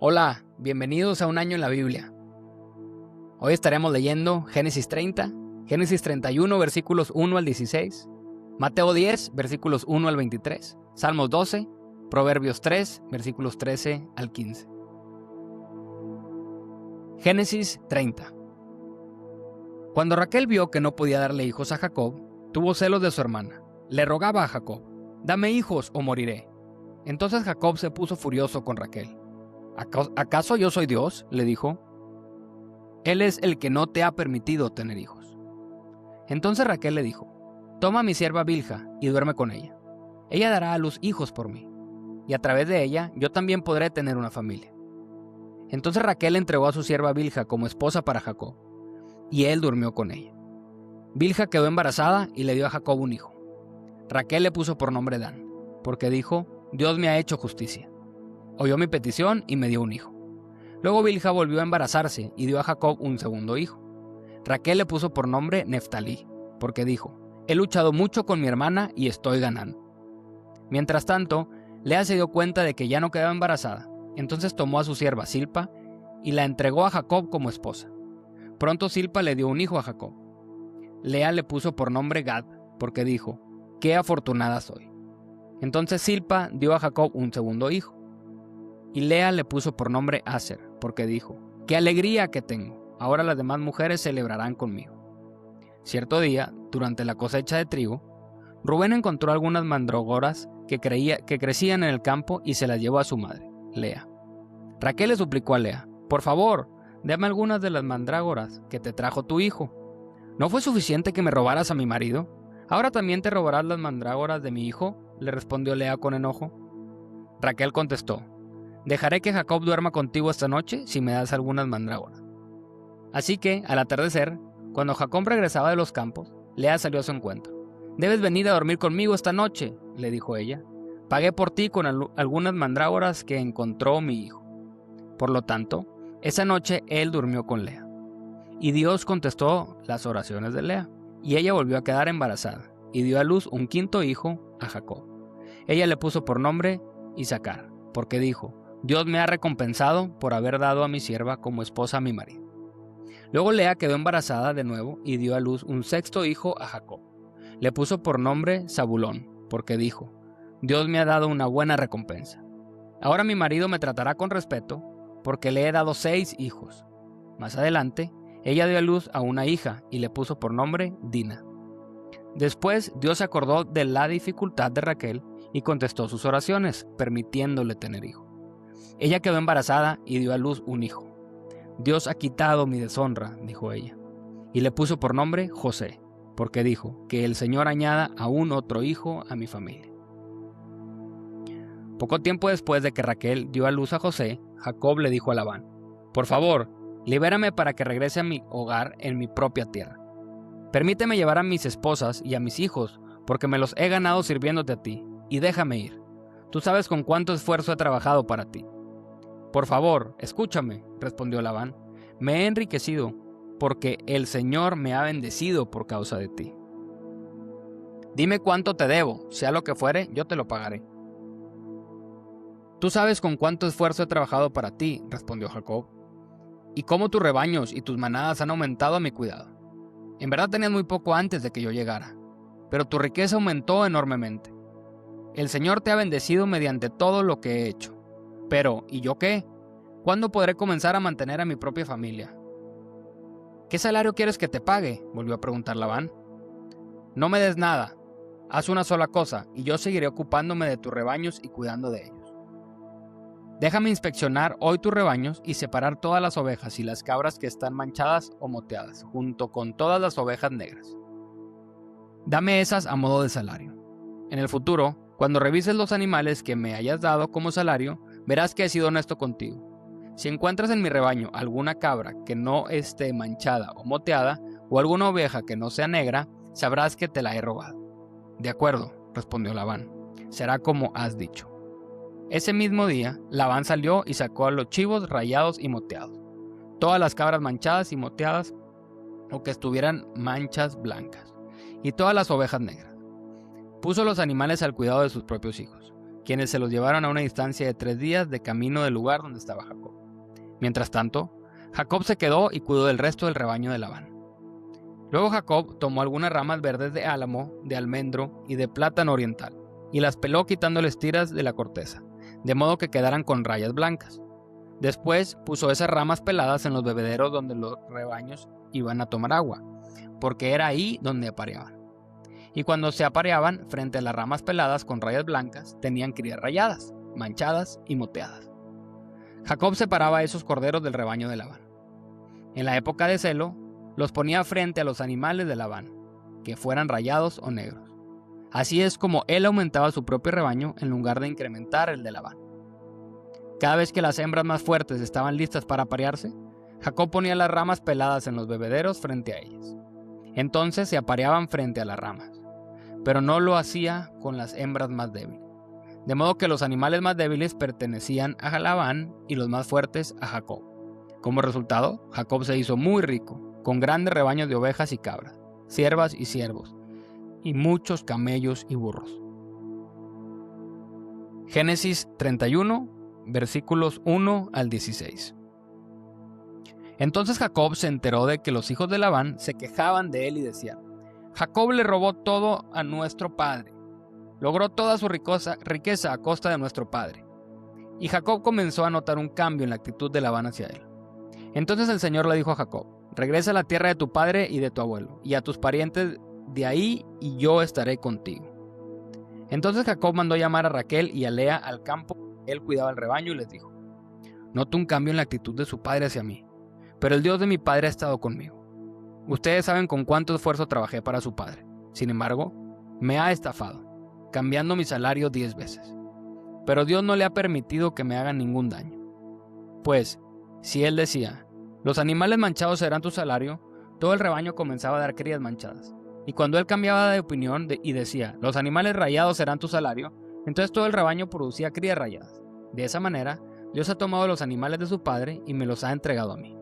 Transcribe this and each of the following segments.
Hola, bienvenidos a Un Año en la Biblia. Hoy estaremos leyendo Génesis 30, Génesis 31, versículos 1 al 16, Mateo 10, versículos 1 al 23, Salmos 12, Proverbios 3, versículos 13 al 15. Génesis 30. Cuando Raquel vio que no podía darle hijos a Jacob, tuvo celos de su hermana. Le rogaba a Jacob: «Dame hijos o moriré». Entonces Jacob se puso furioso con Raquel. ¿Acaso yo soy Dios?, le dijo. Él es el que no te ha permitido tener hijos. Entonces Raquel le dijo: «Toma a mi sierva Bilha y duerme con ella. Ella dará a luz hijos por mí, y a través de ella yo también podré tener una familia». Entonces Raquel entregó a su sierva Bilha como esposa para Jacob, y él durmió con ella. Bilha quedó embarazada y le dio a Jacob un hijo. Raquel le puso por nombre Dan, porque dijo: «Dios me ha hecho justicia. Oyó mi petición y me dio un hijo». Luego Bilha volvió a embarazarse y dio a Jacob un segundo hijo. Raquel le puso por nombre Neftalí, porque dijo: «He luchado mucho con mi hermana y estoy ganando». Mientras tanto, Lea se dio cuenta de que ya no quedaba embarazada. Entonces tomó a su sierva Silpa y la entregó a Jacob como esposa. Pronto Silpa le dio un hijo a Jacob. Lea le puso por nombre Gad, porque dijo: «Qué afortunada soy». Entonces Silpa dio a Jacob un segundo hijo. Y Lea le puso por nombre Aser, porque dijo: «Qué alegría que tengo, ahora las demás mujeres celebrarán conmigo». Cierto día, durante la cosecha de trigo, Rubén encontró algunas mandrágoras que crecían en el campo y se las llevó a su madre, Lea. Raquel le suplicó a Lea: «Por favor, dame algunas de las mandrágoras que te trajo tu hijo. ¿No fue suficiente que me robaras a mi marido? ¿Ahora también te robarás las mandrágoras de mi hijo?», le respondió Lea con enojo. Raquel contestó: «Dejaré que Jacob duerma contigo esta noche si me das algunas mandrágoras». Así que, al atardecer, cuando Jacob regresaba de los campos, Lea salió a su encuentro. «Debes venir a dormir conmigo esta noche», le dijo ella. «Pagué por ti con algunas mandrágoras que encontró mi hijo». Por lo tanto, esa noche él durmió con Lea. Y Dios contestó las oraciones de Lea, y ella volvió a quedar embarazada, y dio a luz un quinto hijo a Jacob. Ella le puso por nombre Isacar, porque dijo: «Dios me ha recompensado por haber dado a mi sierva como esposa a mi marido». Luego Lea quedó embarazada de nuevo y dio a luz un sexto hijo a Jacob. Le puso por nombre Zabulón, porque dijo: «Dios me ha dado una buena recompensa. Ahora mi marido me tratará con respeto, porque le he dado 6 hijos». Más adelante, ella dio a luz a una hija y le puso por nombre Dina. Después, Dios se acordó de la dificultad de Raquel y contestó sus oraciones, permitiéndole tener hijo. Ella quedó embarazada y dio a luz un hijo. «Dios ha quitado mi deshonra», dijo ella, y le puso por nombre José, porque dijo: «Que el Señor añada aún otro hijo a mi familia». Poco tiempo después de que Raquel dio a luz a José, Jacob le dijo a Labán: «Por favor, libérame para que regrese a mi hogar en mi propia tierra. Permíteme llevar a mis esposas y a mis hijos, porque me los he ganado sirviéndote a ti, y déjame ir. Tú sabes con cuánto esfuerzo he trabajado para ti». «Por favor, escúchame», respondió Labán. «Me he enriquecido, porque el Señor me ha bendecido por causa de ti. Dime cuánto te debo, sea lo que fuere, yo te lo pagaré». «Tú sabes con cuánto esfuerzo he trabajado para ti», respondió Jacob, «y cómo tus rebaños y tus manadas han aumentado a mi cuidado. En verdad tenías muy poco antes de que yo llegara, pero tu riqueza aumentó enormemente. El Señor te ha bendecido mediante todo lo que he hecho. Pero, ¿y yo qué? ¿Cuándo podré comenzar a mantener a mi propia familia?». «¿Qué salario quieres que te pague?», volvió a preguntar Labán. «No me des nada. Haz una sola cosa, y yo seguiré ocupándome de tus rebaños y cuidando de ellos. Déjame inspeccionar hoy tus rebaños y separar todas las ovejas y las cabras que están manchadas o moteadas, junto con todas las ovejas negras. Dame esas a modo de salario. En el futuro, cuando revises los animales que me hayas dado como salario, verás que he sido honesto contigo. Si encuentras en mi rebaño alguna cabra que no esté manchada o moteada, o alguna oveja que no sea negra, sabrás que te la he robado». «De acuerdo», respondió Labán, «será como has dicho». Ese mismo día, Labán salió y sacó a los chivos rayados y moteados, todas las cabras manchadas y moteadas o que estuvieran manchas blancas, y todas las ovejas negras. Puso los animales al cuidado de sus propios hijos, quienes se los llevaron a una distancia de 3 días de camino del lugar donde estaba Jacob. Mientras tanto, Jacob se quedó y cuidó del resto del rebaño de Labán. Luego Jacob tomó algunas ramas verdes de álamo, de almendro y de plátano oriental, y las peló quitándoles tiras de la corteza, de modo que quedaran con rayas blancas. Después puso esas ramas peladas en los bebederos donde los rebaños iban a tomar agua, porque era ahí donde apareaban. Y cuando se apareaban, frente a las ramas peladas con rayas blancas, tenían crías rayadas, manchadas y moteadas. Jacob separaba a esos corderos del rebaño de Labán. En la época de celo, los ponía frente a los animales de Labán, que fueran rayados o negros. Así es como él aumentaba su propio rebaño en lugar de incrementar el de Labán. Cada vez que las hembras más fuertes estaban listas para aparearse, Jacob ponía las ramas peladas en los bebederos frente a ellas. Entonces se apareaban frente a las ramas, pero no lo hacía con las hembras más débiles. De modo que los animales más débiles pertenecían a Labán y los más fuertes a Jacob. Como resultado, Jacob se hizo muy rico, con grandes rebaños de ovejas y cabras, ciervas y ciervos, y muchos camellos y burros. Génesis 31, versículos 1 al 16. Entonces Jacob se enteró de que los hijos de Labán se quejaban de él y decían: Jacob le robó todo a nuestro padre. Logró toda su riqueza a costa de nuestro padre. Y Jacob comenzó a notar un cambio en la actitud de Labán hacia él. Entonces el Señor le dijo a Jacob: regresa a la tierra de tu padre y de tu abuelo, y a tus parientes de ahí, y yo estaré contigo. Entonces Jacob mandó llamar a Raquel y a Lea al campo. Él cuidaba el rebaño y les dijo: noto un cambio en la actitud de su padre hacia mí, pero el Dios de mi padre ha estado conmigo. Ustedes saben con cuánto esfuerzo trabajé para su padre. Sin embargo, me ha estafado, cambiando mi salario 10 veces. Pero Dios no le ha permitido que me hagan ningún daño. Pues, si él decía: los animales manchados serán tu salario, todo el rebaño comenzaba a dar crías manchadas. Y cuando él cambiaba de opinión y decía: los animales rayados serán tu salario, entonces todo el rebaño producía crías rayadas. De esa manera, Dios ha tomado los animales de su padre y me los ha entregado a mí.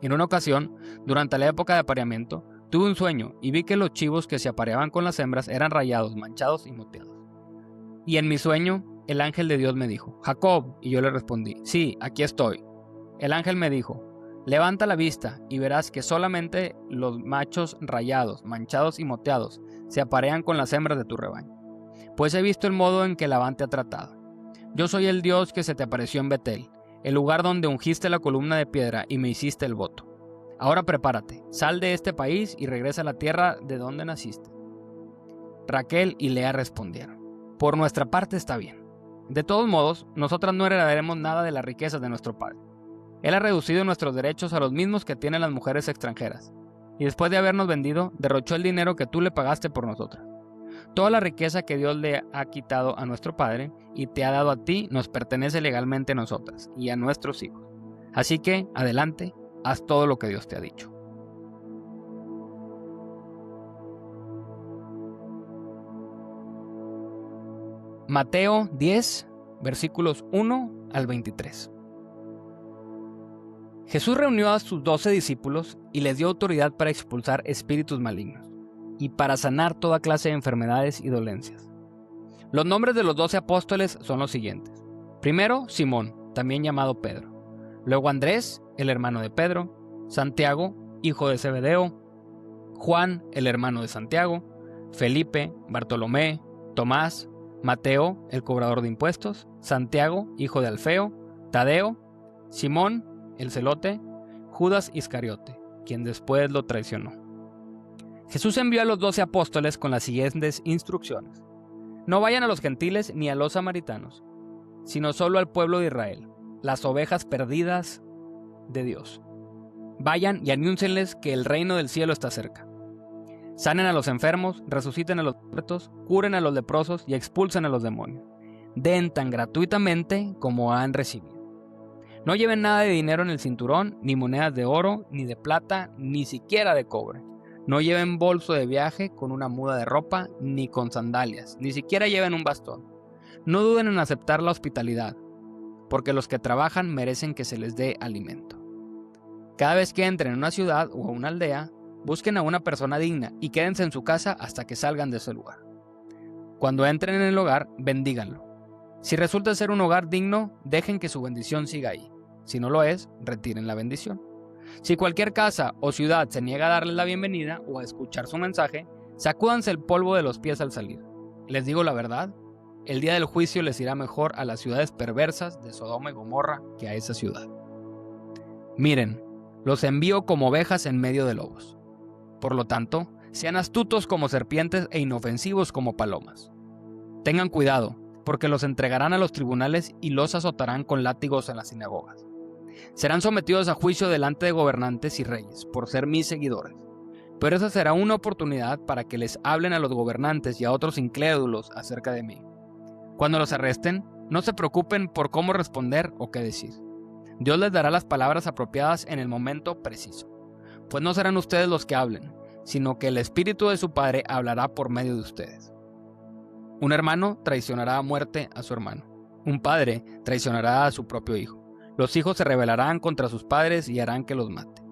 En una ocasión, durante la época de apareamiento, tuve un sueño y vi que los chivos que se apareaban con las hembras eran rayados, manchados y moteados. Y en mi sueño, el ángel de Dios me dijo: Jacob, y yo le respondí: sí, aquí estoy. El ángel me dijo: levanta la vista y verás que solamente los machos rayados, manchados y moteados se aparean con las hembras de tu rebaño. Pues he visto el modo en que Labán te ha tratado. Yo soy el Dios que se te apareció en Betel, el lugar donde ungiste la columna de piedra y me hiciste el voto. Ahora prepárate, sal de este país y regresa a la tierra de donde naciste. Raquel y Lea respondieron: por nuestra parte está bien. De todos modos, nosotras no heredaremos nada de las riquezas de nuestro padre. Él ha reducido nuestros derechos a los mismos que tienen las mujeres extranjeras, y después de habernos vendido, derrochó el dinero que tú le pagaste por nosotras. Toda la riqueza que Dios le ha quitado a nuestro padre y te ha dado a ti nos pertenece legalmente a nosotras y a nuestros hijos. Así que, adelante, haz todo lo que Dios te ha dicho. Mateo 10, versículos 1 al 23. Jesús reunió a sus 12 discípulos y les dio autoridad para expulsar espíritus malignos y para sanar toda clase de enfermedades y dolencias. Los nombres de los 12 apóstoles son los siguientes. Primero, Simón, también llamado Pedro. Luego Andrés, el hermano de Pedro. Santiago, hijo de Zebedeo. Juan, el hermano de Santiago. Felipe, Bartolomé, Tomás, Mateo, el cobrador de impuestos. Santiago, hijo de Alfeo. Tadeo, Simón, el celote. Judas Iscariote, quien después lo traicionó. Jesús envió a los 12 apóstoles con las siguientes instrucciones: no vayan a los gentiles ni a los samaritanos, sino solo al pueblo de Israel, las ovejas perdidas de Dios. Vayan y anúncienles que el reino del cielo está cerca. Sanen a los enfermos, resuciten a los muertos, curen a los leprosos y expulsen a los demonios. Den tan gratuitamente como han recibido. No lleven nada de dinero en el cinturón, ni monedas de oro, ni de plata, ni siquiera de cobre. No lleven bolso de viaje con una muda de ropa, ni con sandalias, ni siquiera lleven un bastón. No duden en aceptar la hospitalidad, porque los que trabajan merecen que se les dé alimento. Cada vez que entren en una ciudad o a una aldea, busquen a una persona digna y quédense en su casa hasta que salgan de ese lugar. Cuando entren en el hogar, bendíganlo. Si resulta ser un hogar digno, dejen que su bendición siga ahí. Si no lo es, retiren la bendición. Si cualquier casa o ciudad se niega a darles la bienvenida o a escuchar su mensaje, sacúdanse el polvo de los pies al salir. Les digo la verdad, el día del juicio les irá mejor a las ciudades perversas de Sodoma y Gomorra que a esa ciudad. Miren, los envío como ovejas en medio de lobos. Por lo tanto, sean astutos como serpientes e inofensivos como palomas. Tengan cuidado, porque los entregarán a los tribunales y los azotarán con látigos en las sinagogas. Serán sometidos a juicio delante de gobernantes y reyes por ser mis seguidores. Pero esa será una oportunidad para que les hablen a los gobernantes y a otros incrédulos acerca de mí. Cuando los arresten, no se preocupen por cómo responder o qué decir. Dios les dará las palabras apropiadas en el momento preciso. Pues no serán ustedes los que hablen, sino que el Espíritu de su Padre hablará por medio de ustedes. Un hermano traicionará a muerte a su hermano. Un padre traicionará a su propio hijo. Los hijos se rebelarán contra sus padres y harán que los mate.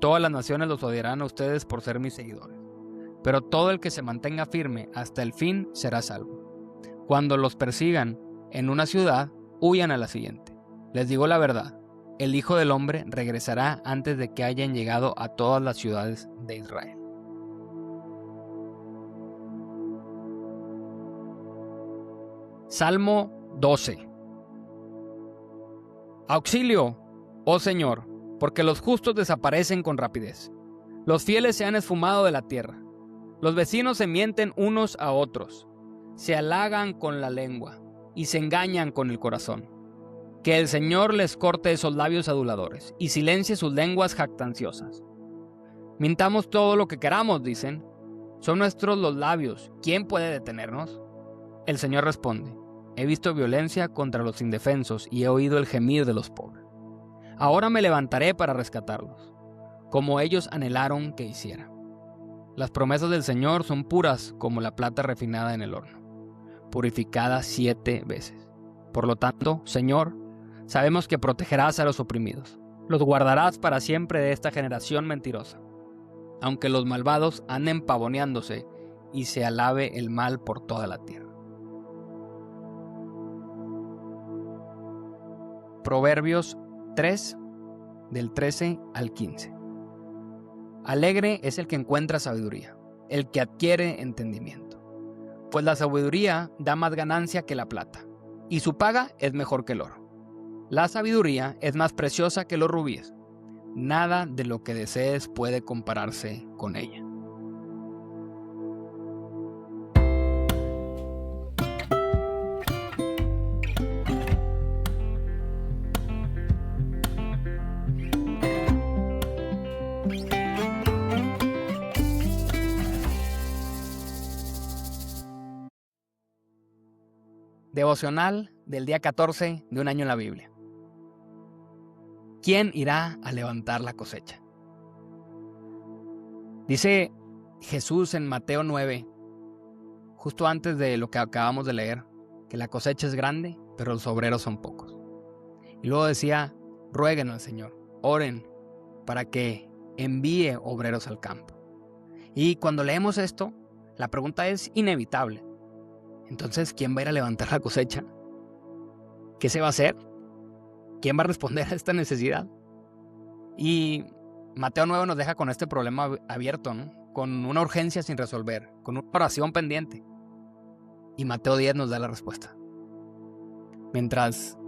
Todas las naciones los odiarán a ustedes por ser mis seguidores. Pero todo el que se mantenga firme hasta el fin será salvo. Cuando los persigan en una ciudad, huyan a la siguiente. Les digo la verdad, el Hijo del Hombre regresará antes de que hayan llegado a todas las ciudades de Israel. Salmo 12. Auxilio, oh Señor, porque los justos desaparecen con rapidez. Los fieles se han esfumado de la tierra. Los vecinos se mienten unos a otros. Se halagan con la lengua y se engañan con el corazón. Que el Señor les corte esos labios aduladores y silencie sus lenguas jactanciosas. Mintamos todo lo que queramos, dicen. Son nuestros los labios. ¿Quién puede detenernos? El Señor responde: he visto violencia contra los indefensos y he oído el gemir de los pobres. Ahora me levantaré para rescatarlos, como ellos anhelaron que hiciera. Las promesas del Señor son puras como la plata refinada en el horno, purificada 7 veces. Por lo tanto, Señor, sabemos que protegerás a los oprimidos. Los guardarás para siempre de esta generación mentirosa. Aunque los malvados anden pavoneándose y se alabe el mal por toda la tierra. Proverbios 3, del 13 al 15. Alegre es el que encuentra sabiduría, el que adquiere entendimiento. Pues la sabiduría da más ganancia que la plata, y su paga es mejor que el oro. La sabiduría es más preciosa que los rubíes. Nada de lo que desees puede compararse con ella. Devocional del día 14 de un año en la Biblia. ¿Quién irá a levantar la cosecha? Dice Jesús en Mateo 9, justo antes de lo que acabamos de leer, que la cosecha es grande, pero los obreros son pocos. Y luego decía: rueguen al Señor, oren para que envíe obreros al campo. Y cuando leemos esto, la pregunta es inevitable. Entonces, ¿quién va a ir a levantar la cosecha? ¿Qué se va a hacer? ¿Quién va a responder a esta necesidad? Y Mateo 9 nos deja con este problema abierto, ¿no? Con una urgencia sin resolver, con una oración pendiente. Y Mateo 10 nos da la respuesta. Mientras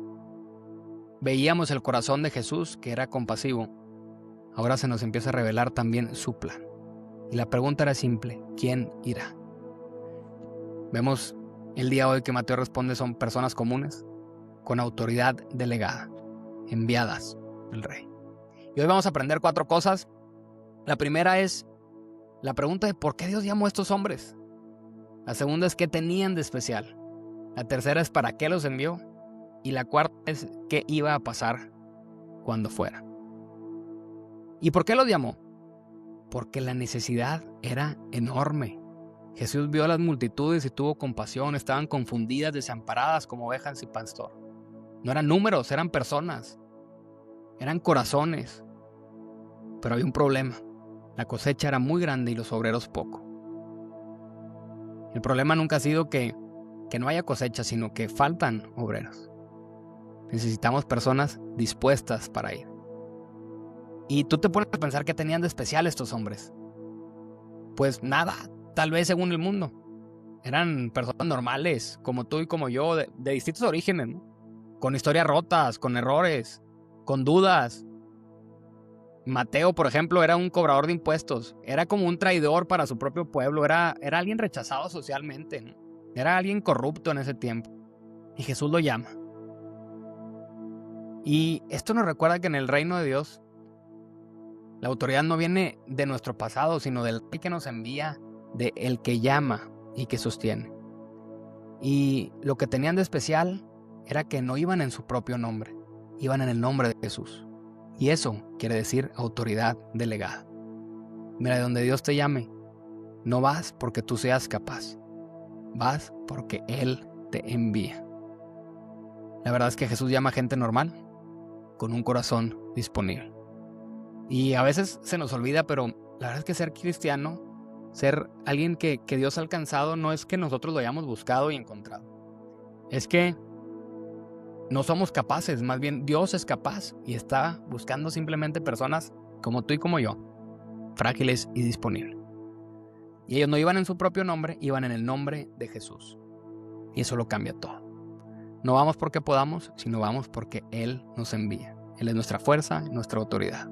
veíamos el corazón de Jesús, que era compasivo, ahora se nos empieza a revelar también su plan. Y la pregunta era simple: ¿quién irá? Vemos el día de hoy que Mateo responde: son personas comunes, con autoridad delegada, enviadas del rey. Y hoy vamos a aprender 4 cosas. La primera es la pregunta de ¿por qué Dios llamó a estos hombres? La segunda es ¿qué tenían de especial? La tercera es ¿para qué los envió? Y la cuarta es ¿qué iba a pasar cuando fuera? ¿Y por qué los llamó? Porque la necesidad era enorme. Jesús vio a las multitudes y tuvo compasión. Estaban confundidas, desamparadas como ovejas sin pastor. No eran números, eran personas. Eran corazones. Pero había un problema. La cosecha era muy grande y los obreros poco. El problema nunca ha sido que que no haya cosecha, sino que faltan obreros. Necesitamos personas dispuestas para ir. Y tú te pones a pensar qué tenían de especial estos hombres. Pues nada, tal vez según el mundo. Eran personas normales, como tú y como yo, de distintos orígenes, ¿no? Con historias rotas, con errores, con dudas. Mateo, por ejemplo, era un cobrador de impuestos. Era como un traidor para su propio pueblo. Era alguien rechazado socialmente, ¿no? Era alguien corrupto en ese tiempo. Y Jesús lo llama. Y esto nos recuerda que en el reino de Dios, la autoridad no viene de nuestro pasado, sino del Rey que nos envía, de el que llama y que sostiene. Y lo que tenían de especial era que no iban en su propio nombre, iban en el nombre de Jesús. Y eso quiere decir autoridad delegada. Mira, de donde Dios te llame, no vas porque tú seas capaz, vas porque Él te envía. La verdad es que Jesús llama a gente normal, con un corazón disponible. Y a veces se nos olvida, pero la verdad es que ser cristiano, ser alguien que Dios ha alcanzado, no es que nosotros lo hayamos buscado y encontrado. Es que no somos capaces, más bien Dios es capaz y está buscando simplemente personas como tú y como yo, frágiles y disponibles. Y ellos no iban en su propio nombre, iban en el nombre de Jesús. Y eso lo cambia todo. No vamos porque podamos, sino vamos porque Él nos envía. Él es nuestra fuerza, nuestra autoridad.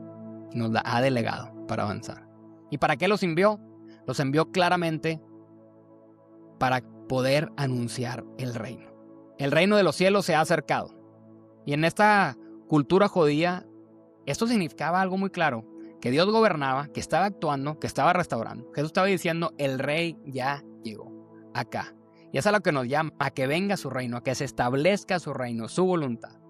Y nos la ha delegado para avanzar. ¿Y para qué los envió? Los envió claramente para poder anunciar el reino. El reino de los cielos se ha acercado. Y en esta cultura judía, esto significaba algo muy claro. Que Dios gobernaba, que estaba actuando, que estaba restaurando. Jesús estaba diciendo, el rey ya llegó acá. Y eso es a lo que nos llama, a que venga su reino, a que se establezca su reino, su voluntad.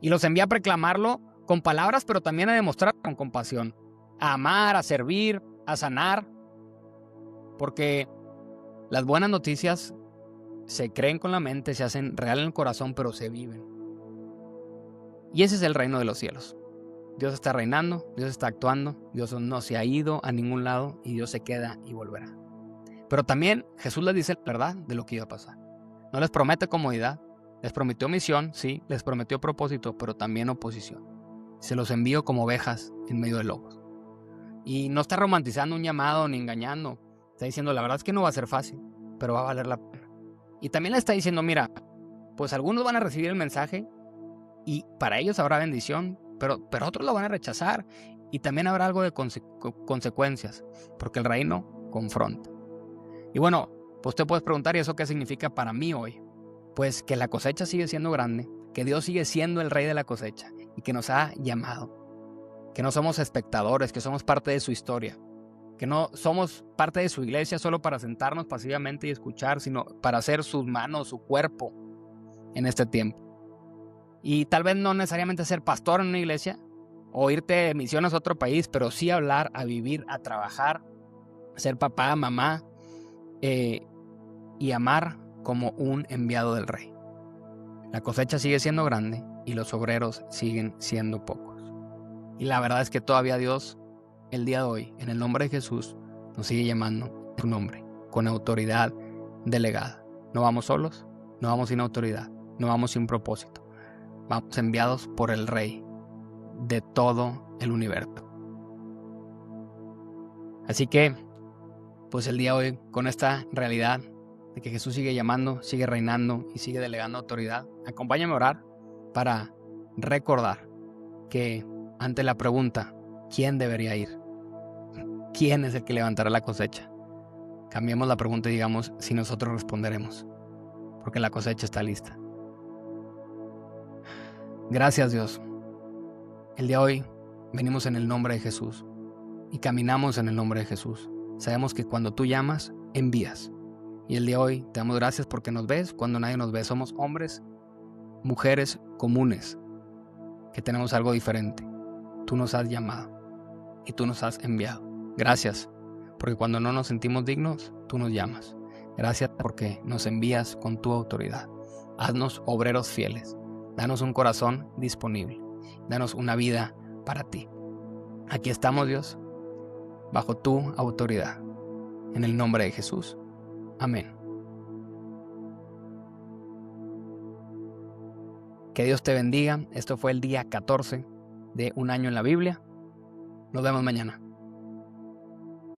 Y los envía a proclamarlo con palabras, pero también a demostrar con compasión. A amar, a servir, a sanar. Porque las buenas noticias se creen con la mente, se hacen real en el corazón, pero se viven. Y ese es el reino de los cielos. Dios está reinando, Dios está actuando, Dios no se ha ido a ningún lado y Dios se queda y volverá. Pero también Jesús les dice la verdad de lo que iba a pasar. No les promete comodidad, les prometió misión, sí, les prometió propósito, pero también oposición. Se los envió como ovejas en medio de lobos. Y no está romantizando un llamado ni engañando. Está diciendo, la verdad es que no va a ser fácil, pero va a valer la pena. Y también le está diciendo, mira, pues algunos van a recibir el mensaje y para ellos habrá bendición, pero otros lo van a rechazar y también habrá algo de consecuencias, porque el reino confronta. Y bueno, pues te puedes preguntar, ¿y eso qué significa para mí hoy? Pues que la cosecha sigue siendo grande, que Dios sigue siendo el rey de la cosecha y que nos ha llamado, que no somos espectadores, que somos parte de su historia, que no somos parte de su iglesia solo para sentarnos pasivamente y escuchar, sino para ser sus manos, su cuerpo en este tiempo. Y tal vez no necesariamente ser pastor en una iglesia o irte de misiones a otro país, pero sí hablar, a vivir, a trabajar, ser papá, mamá y amar como un enviado del rey. La cosecha sigue siendo grande y los obreros siguen siendo pocos. Y la verdad es que todavía Dios, el día de hoy, en el nombre de Jesús, nos sigue llamando en su nombre, con autoridad delegada. No vamos solos, no vamos sin autoridad, no vamos sin propósito. Vamos enviados por el Rey de todo el universo. Así que, pues el día de hoy, con esta realidad de que Jesús sigue llamando, sigue reinando y sigue delegando autoridad, acompáñame a orar para recordar que ante la pregunta, ¿quién debería ir? ¿Quién es el que levantará la cosecha? Cambiemos la pregunta y digamos si nosotros responderemos, porque la cosecha está lista. Gracias, Dios. El día de hoy venimos en el nombre de Jesús y caminamos en el nombre de Jesús. Sabemos que cuando tú llamas, envías. Y el día de hoy te damos gracias porque nos ves cuando nadie nos ve. Somos hombres, mujeres comunes que tenemos algo diferente. Tú nos has llamado y tú nos has enviado. Gracias porque cuando no nos sentimos dignos, tú nos llamas. Gracias porque nos envías con tu autoridad. Haznos obreros fieles. Danos un corazón disponible. Danos una vida para ti. Aquí estamos, Dios, bajo tu autoridad. En el nombre de Jesús. Amén. Que Dios te bendiga. Esto fue el día 14 de Un Año en la Biblia. Nos vemos mañana.